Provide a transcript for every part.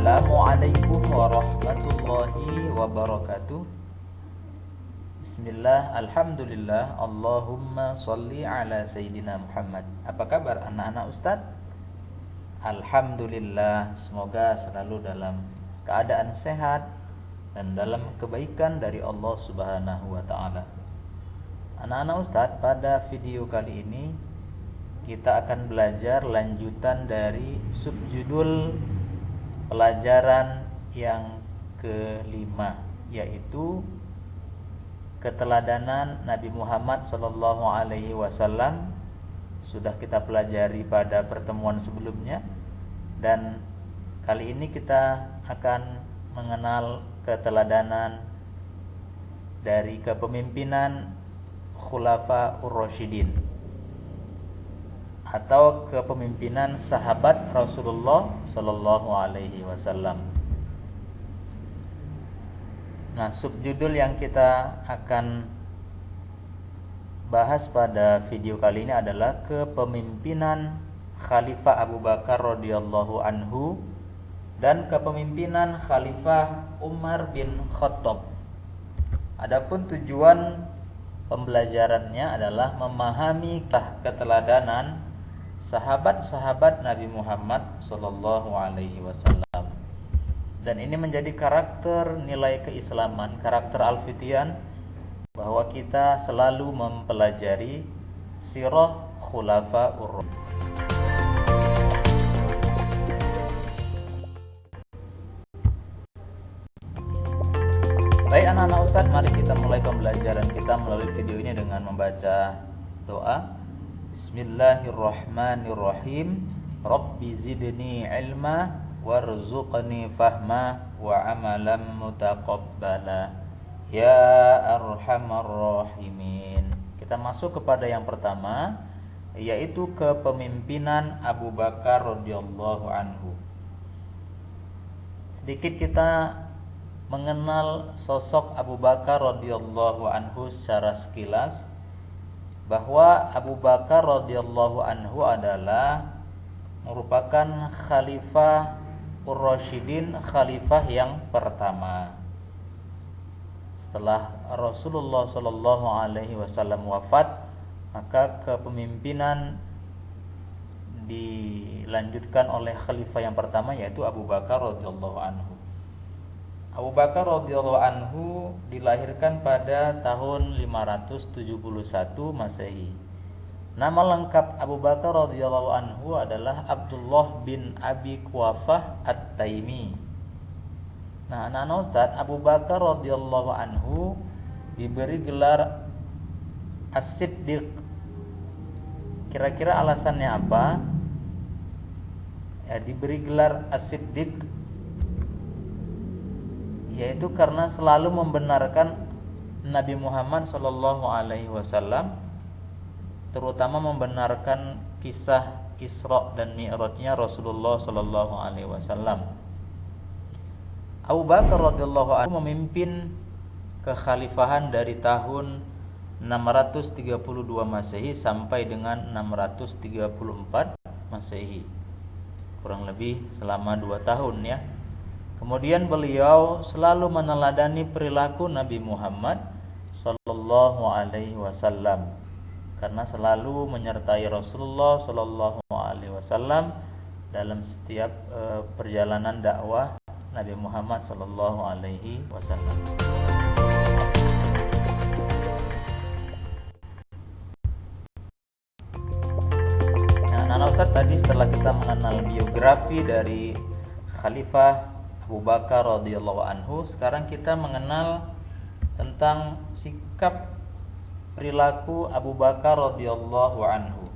Assalamualaikum warahmatullahi wabarakatuh. Bismillah, alhamdulillah, Allahumma sholli ala Sayyidina Muhammad. Apa kabar anak-anak Ustadz? Alhamdulillah, semoga selalu dalam keadaan sehat dan dalam kebaikan dari Allah Subhanahu wa ta'ala. Anak-anak Ustadz, pada video kali ini kita akan belajar lanjutan dari subjudul pelajaran yang kelima, yaitu keteladanan Nabi Muhammad SAW. Sudah kita pelajari pada pertemuan sebelumnya, dan kali ini kita akan mengenal keteladanan dari kepemimpinan Khulafaur Rasyidin atau kepemimpinan sahabat Rasulullah SAW. Nah, subjudul yang kita akan bahas pada video kali ini adalah kepemimpinan Khalifah Abu Bakar radhiyallahu anhu dan kepemimpinan Khalifah Umar bin Khattab. Adapun tujuan pembelajarannya adalah memahami keteladanan sahabat-sahabat Nabi Muhammad SAW. Dan ini menjadi karakter nilai keislaman, karakter al-fitian, bahwa kita selalu mempelajari sirah khulafaur. Baik anak-anak Ustadz, mari kita mulai pembelajaran kita melalui video ini dengan membaca doa. Bismillahirrahmanirrahim. Rabbi zidni ilma warzuqni fahma wa amalan mutaqabbala ya arhamar rahimin. Kita masuk kepada yang pertama, yaitu kepemimpinan Abu Bakar radhiyallahu anhu. Sedikit kita mengenal sosok Abu Bakar radhiyallahu anhu secara sekilas, bahwa Abu Bakar radhiyallahu anhu adalah merupakan Khalifah Ur-Rasyidin, khalifah yang pertama setelah Rasulullah sallallahu alaihi wasallam wafat. Maka kepemimpinan dilanjutkan oleh khalifah yang pertama, yaitu Abu Bakar radhiyallahu anhu. Abu Bakar radhiyallahu anhu dilahirkan pada tahun 571 Masehi. Nama lengkap Abu Bakar radhiyallahu anhu adalah Abdullah bin Abi Quwafah At-Taimi. Nah, anak-anak Ustadz, Abu Bakar radhiyallahu anhu diberi gelar As-Siddiq. Kira-kira alasannya apa? Ya, diberi gelar As-Siddiq yaitu karena selalu membenarkan Nabi Muhammad SAW, terutama membenarkan kisah Isra dan Mi'rajnya Rasulullah SAW. Abu Bakar radhiyallahu anhu memimpin kekhalifahan dari tahun 632 Masehi sampai dengan 634 Masehi, kurang lebih selama 2 tahun ya. Kemudian beliau selalu meneladani perilaku Nabi Muhammad sallallahu alaihi wasallam, karena selalu menyertai Rasulullah sallallahu alaihi wasallam dalam setiap perjalanan dakwah Nabi Muhammad sallallahu alaihi wasallam. Nah, anak Ustaz, tadi setelah kita mengenal biografi dari Khalifah Abu Bakar radhiyallahu anhu, sekarang kita mengenal tentang sikap perilaku Abu Bakar radhiyallahu anhu.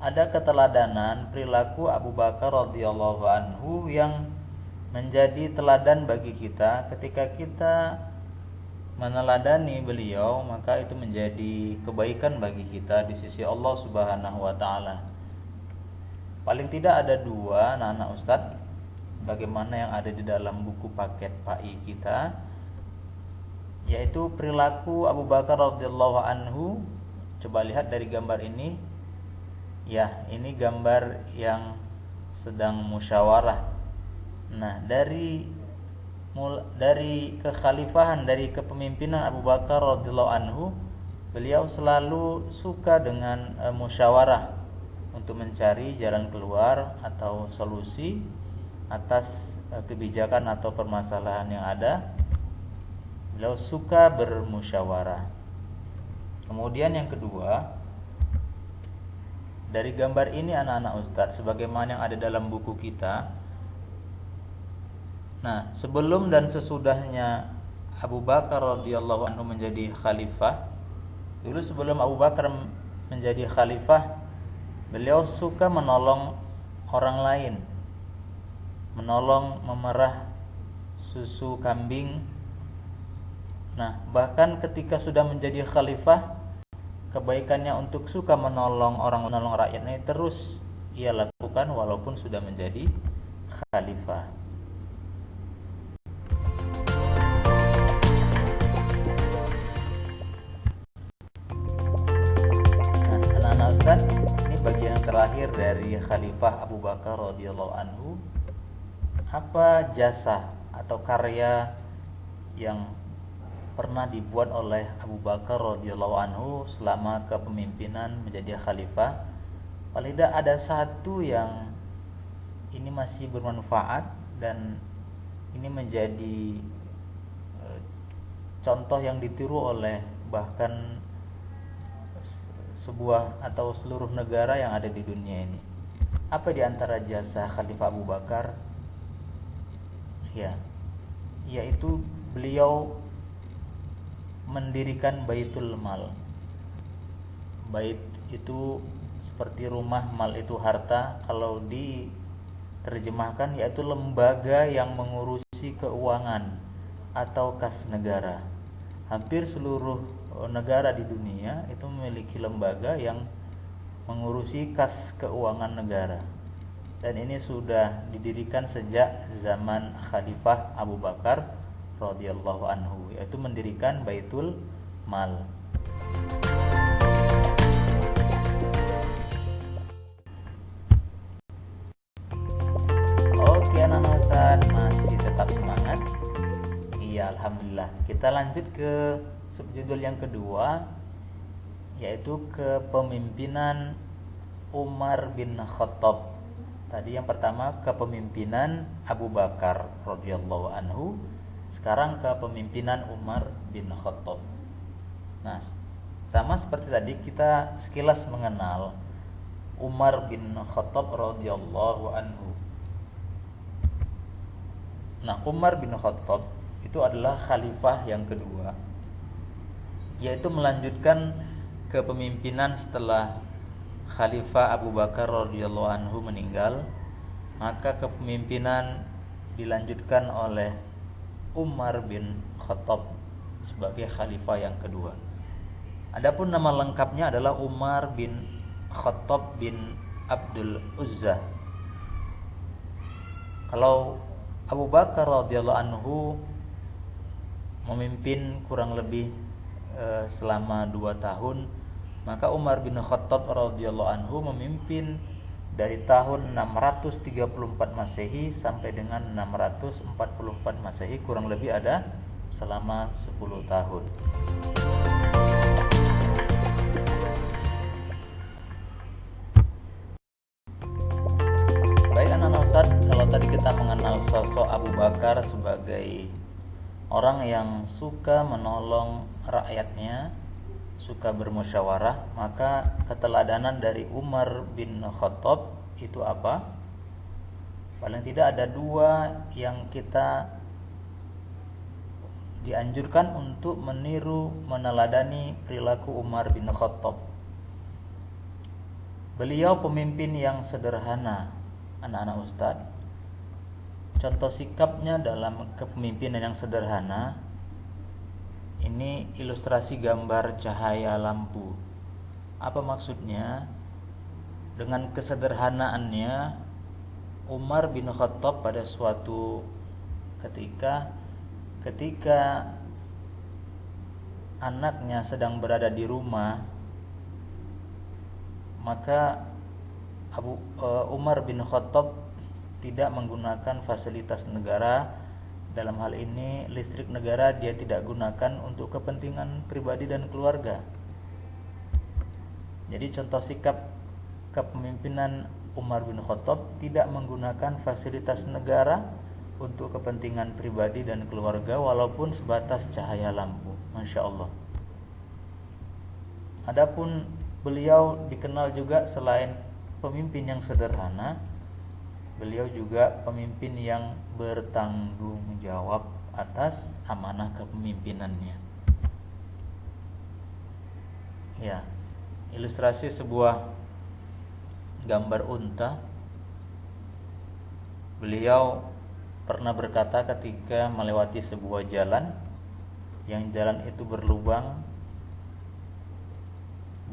Ada keteladanan perilaku Abu Bakar radhiyallahu anhu yang menjadi teladan bagi kita. Ketika kita meneladani beliau, maka itu menjadi kebaikan bagi kita di sisi Allah Subhanahu wa ta'ala. Paling tidak ada 2, anak-anak Ustadz, bagaimana yang ada di dalam buku paket PAI kita, yaitu perilaku Abu Bakar radhiyallahu anhu. Coba lihat dari gambar ini. Ya, ini gambar yang sedang musyawarah. Nah, dari kekhalifahan, dari kepemimpinan Abu Bakar radhiyallahu anhu, beliau selalu suka dengan musyawarah untuk mencari jalan keluar atau solusi atas kebijakan atau permasalahan yang ada. Beliau suka bermusyawarah. Kemudian yang kedua, dari gambar ini anak-anak Ustadz, sebagaimana yang ada dalam buku kita. Nah, sebelum dan sesudahnya Abu Bakar radhiyallahu anhu menjadi khalifah, dulu sebelum Abu Bakar menjadi khalifah, beliau suka menolong orang lain, menolong memerah susu kambing. Nah, bahkan ketika sudah menjadi khalifah, kebaikannya untuk suka menolong rakyatnya terus ia lakukan walaupun sudah menjadi khalifah. Nah, anak-anak Ustaz, ini bagian yang terakhir dari Khalifah Abu Bakar radhiyallahu anhu. Apa jasa atau karya yang pernah dibuat oleh Abu Bakar radhiyallahu anhu selama kepemimpinan menjadi khalifah? Paling tidak ada satu yang ini masih bermanfaat dan ini menjadi contoh yang ditiru oleh bahkan sebuah atau seluruh negara yang ada di dunia ini. Apa di antara jasa Khalifah Abu Bakar? Ya, yaitu beliau mendirikan Baitul Mal. Bait itu seperti rumah, mal itu harta. Kalau diterjemahkan yaitu lembaga yang mengurusi keuangan atau kas negara. Hampir seluruh negara di dunia itu memiliki lembaga yang mengurusi kas keuangan negara. Dan ini sudah didirikan sejak zaman Khalifah Abu Bakar radhiyallahu anhu, yaitu mendirikan Baitul Mal. Oke anak-anak Ustaz, masih tetap semangat? Iya, alhamdulillah. Kita lanjut ke subjudul yang kedua, yaitu kepemimpinan Umar bin Khattab. Tadi yang pertama kepemimpinan Abu Bakar radhiyallahu anhu. Sekarang kepemimpinan Umar bin Khattab. Nah, sama seperti tadi kita sekilas mengenal Umar bin Khattab radhiyallahu anhu. Nah, Umar bin Khattab itu adalah khalifah yang kedua, yaitu melanjutkan kepemimpinan setelah Khalifah Abu Bakar radhiyallahu anhu meninggal. Maka kepemimpinan dilanjutkan oleh Umar bin Khattab sebagai khalifah yang kedua. Adapun nama lengkapnya adalah Umar bin Khattab bin Abdul Uzza. Kalau Abu Bakar radhiyallahu anhu memimpin kurang lebih selama 2 tahun, maka Umar bin Khattab radhiyallahu anhu memimpin dari tahun 634 Masehi sampai dengan 644 Masehi, kurang lebih ada selama 10 tahun. Baik anak-anak Ustaz, kalau tadi kita mengenal sosok Abu Bakar sebagai orang yang suka menolong rakyatnya, suka bermusyawarah, maka keteladanan dari Umar bin Khattab itu apa? Paling tidak ada 2 yang kita dianjurkan untuk meniru, meneladani perilaku Umar bin Khattab. Beliau pemimpin yang sederhana, anak-anak Ustaz. Contoh sikapnya dalam kepemimpinan yang sederhana, ini ilustrasi gambar cahaya lampu. Apa maksudnya? Dengan kesederhanaannya, Umar bin Khattab pada suatu ketika anaknya sedang berada di rumah, maka Umar bin Khattab tidak menggunakan fasilitas negara. Dalam hal ini listrik negara dia tidak gunakan untuk kepentingan pribadi dan keluarga. Jadi contoh sikap kepemimpinan Umar bin Khattab, tidak menggunakan fasilitas negara untuk kepentingan pribadi dan keluarga walaupun sebatas cahaya lampu. Masya Allah. Adapun beliau dikenal juga selain pemimpin yang sederhana, beliau juga pemimpin yang bertanggung jawab atas amanah kepemimpinannya. Ya, ilustrasi sebuah gambar unta. Beliau pernah berkata ketika melewati sebuah jalan, yang jalan itu berlubang.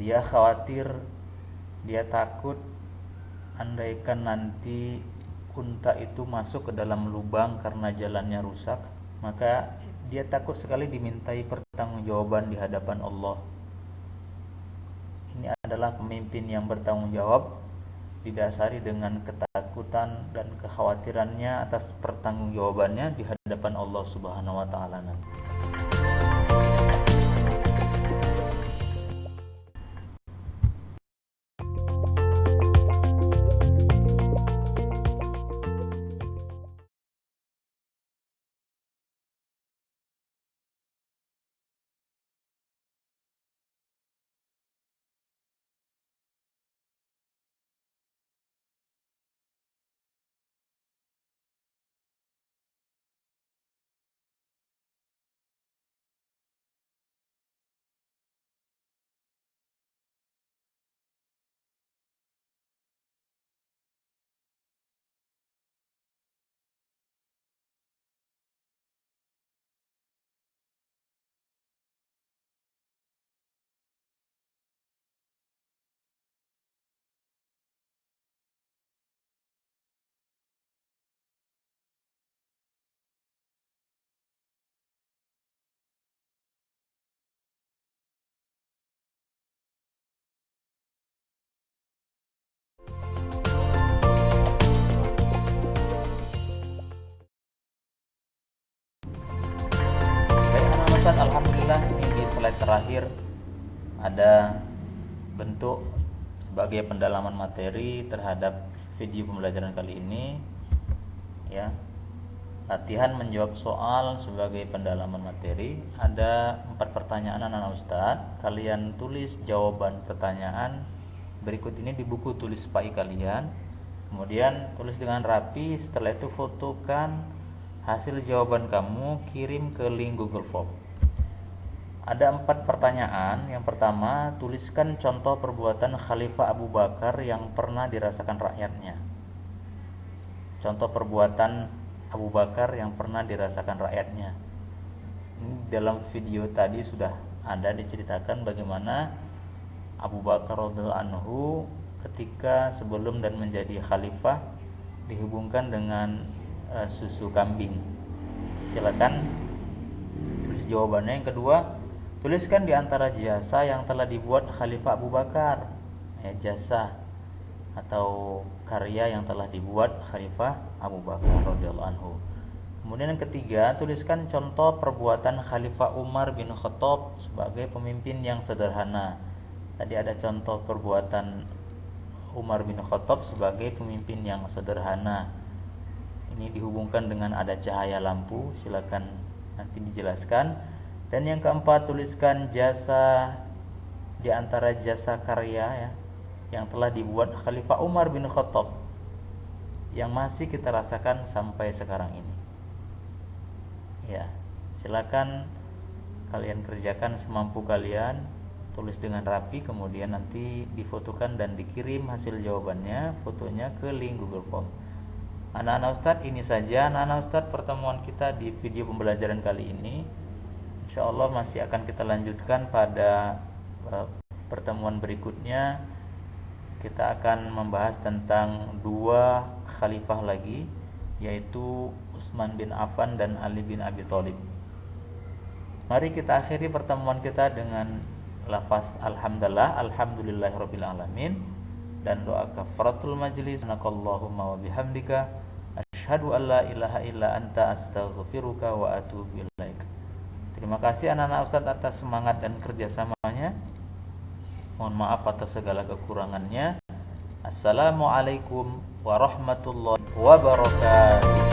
Dia khawatir, dia takut andaikan nanti unta itu masuk ke dalam lubang karena jalannya rusak, maka dia takut sekali dimintai pertanggungjawaban di hadapan Allah. Ini adalah pemimpin yang bertanggung jawab, didasari dengan ketakutan dan kekhawatirannya atas pertanggungjawabannya di hadapan Allah Subhanahu wa taala nanti. Baik, alhamdulillah, ini di slide terakhir ada bentuk sebagai pendalaman materi terhadap video pembelajaran kali ini, ya. Latihan menjawab soal sebagai pendalaman materi. Ada 4 pertanyaan anak-anak Ustadz. Kalian tulis jawaban pertanyaan berikut ini di buku tulis SPAI kalian. Kemudian tulis dengan rapi. Setelah itu fotokan hasil jawaban kamu, kirim ke link Google Form. Ada 4 pertanyaan. Yang pertama, tuliskan contoh perbuatan Khalifah Abu Bakar yang pernah dirasakan rakyatnya. Contoh perbuatan Abu Bakar yang pernah dirasakan rakyatnya. Ini dalam video tadi sudah ada diceritakan bagaimana Abu Bakar radhiyallahu anhu ketika sebelum dan menjadi khalifah dihubungkan dengan susu kambing. Silakan tulis jawabannya. Yang kedua, tuliskan di antara jasa yang telah dibuat Khalifah Abu Bakar, jasa atau karya yang telah dibuat Khalifah Abu Bakar radhiyallahu anhu. Kemudian yang ketiga, tuliskan contoh perbuatan Khalifah Umar bin Khattab sebagai pemimpin yang sederhana. Tadi ada contoh perbuatan Umar bin Khattab sebagai pemimpin yang sederhana. Ini dihubungkan dengan ada cahaya lampu, silakan nanti dijelaskan. Dan yang keempat, tuliskan jasa di antara jasa karya yang telah dibuat Khalifah Umar bin Khattab yang masih kita rasakan sampai sekarang ini. Ya, silakan kalian kerjakan semampu kalian, tulis dengan rapi, kemudian nanti difotokan dan dikirim hasil jawabannya, fotonya ke link Google Form. Anak-anak Ustadz, ini saja anak-anak Ustadz pertemuan kita di video pembelajaran kali ini. Insyaallah masih akan kita lanjutkan pada pertemuan berikutnya. Kita akan membahas tentang 2 khalifah lagi, yaitu Utsman bin Affan dan Ali bin Abi Thalib. Mari kita akhiri pertemuan kita dengan lafaz alhamdulillah, alhamdulillahirabbil alamin, dan doa kafaratul majlis. Subhanakallahumma wa bihamdika Asyhadu an la ilaha illa anta astaghfiruka wa atubu ilaik. Terima kasih anak-anak Ustadz atas semangat dan kerjasamanya. Mohon maaf atas segala kekurangannya. Assalamualaikum warahmatullahi wabarakatuh.